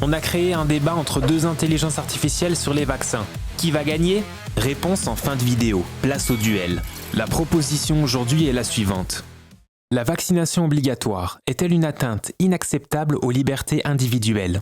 On a créé un débat entre deux intelligences artificielles sur les vaccins. Qui va gagner? Réponse en fin de vidéo. Place au duel. La proposition aujourd'hui est la suivante. La vaccination obligatoire est-elle une atteinte inacceptable aux libertés individuelles?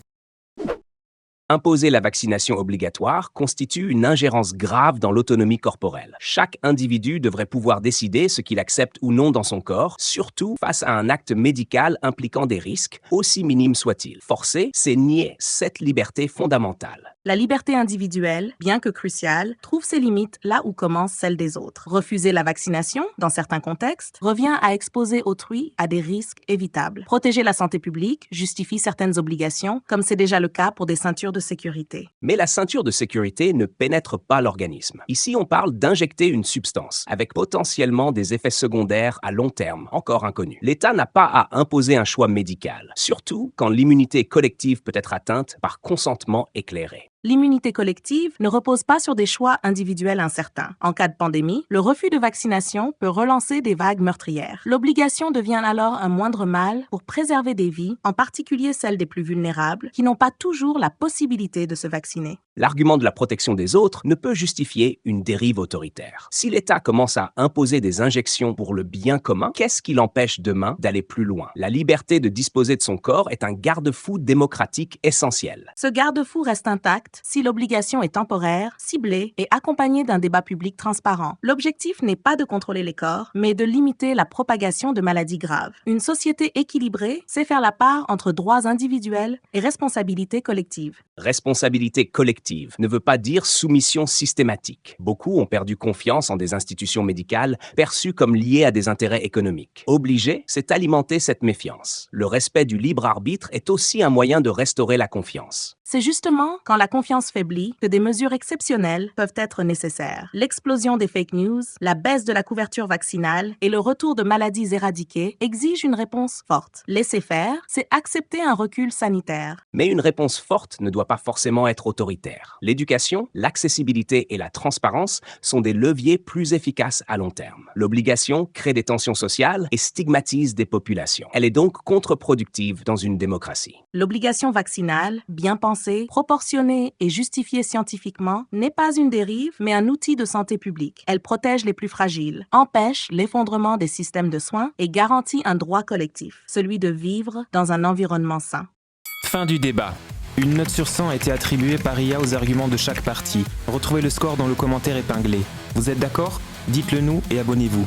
Imposer la vaccination obligatoire constitue une ingérence grave dans l'autonomie corporelle. Chaque individu devrait pouvoir décider ce qu'il accepte ou non dans son corps, surtout face à un acte médical impliquant des risques, aussi minimes soient-ils. Forcer, c'est nier cette liberté fondamentale. La liberté individuelle, bien que cruciale, trouve ses limites là où commence celle des autres. Refuser la vaccination, dans certains contextes, revient à exposer autrui à des risques évitables. Protéger la santé publique justifie certaines obligations, comme c'est déjà le cas pour des ceintures de sécurité. Mais la ceinture de sécurité ne pénètre pas l'organisme. Ici, on parle d'injecter une substance, avec potentiellement des effets secondaires à long terme, encore inconnus. L'État n'a pas à imposer un choix médical, surtout quand l'immunité collective peut être atteinte par consentement éclairé. L'immunité collective ne repose pas sur des choix individuels incertains. En cas de pandémie, le refus de vaccination peut relancer des vagues meurtrières. L'obligation devient alors un moindre mal pour préserver des vies, en particulier celles des plus vulnérables, qui n'ont pas toujours la possibilité de se vacciner. L'argument de la protection des autres ne peut justifier une dérive autoritaire. Si l'État commence à imposer des injections pour le bien commun, qu'est-ce qui l'empêche demain d'aller plus loin? La liberté de disposer de son corps est un garde-fou démocratique essentiel. Ce garde-fou reste intact si l'obligation est temporaire, ciblée et accompagnée d'un débat public transparent. L'objectif n'est pas de contrôler les corps, mais de limiter la propagation de maladies graves. Une société équilibrée sait faire la part entre droits individuels et responsabilité collective. Responsabilité collective ne veut pas dire soumission systématique. Beaucoup ont perdu confiance en des institutions médicales perçues comme liées à des intérêts économiques. Obliger, c'est alimenter cette méfiance. Le respect du libre arbitre est aussi un moyen de restaurer la confiance. C'est justement quand la confiance faiblit que des mesures exceptionnelles peuvent être nécessaires. L'explosion des fake news, la baisse de la couverture vaccinale et le retour de maladies éradiquées exigent une réponse forte. Laisser faire, c'est accepter un recul sanitaire. Mais une réponse forte ne doit pas forcément être autoritaire. L'éducation, l'accessibilité et la transparence sont des leviers plus efficaces à long terme. L'obligation crée des tensions sociales et stigmatise des populations. Elle est donc contre-productive dans une démocratie. L'obligation vaccinale, bien pensée, proportionnée et justifiée scientifiquement, n'est pas une dérive, mais un outil de santé publique. Elle protège les plus fragiles, empêche l'effondrement des systèmes de soins et garantit un droit collectif, celui de vivre dans un environnement sain. Fin du débat. Une note sur 100 a été attribuée par IA aux arguments de chaque partie. Retrouvez le score dans le commentaire épinglé. Vous êtes d'accord? Dites-le nous et abonnez-vous.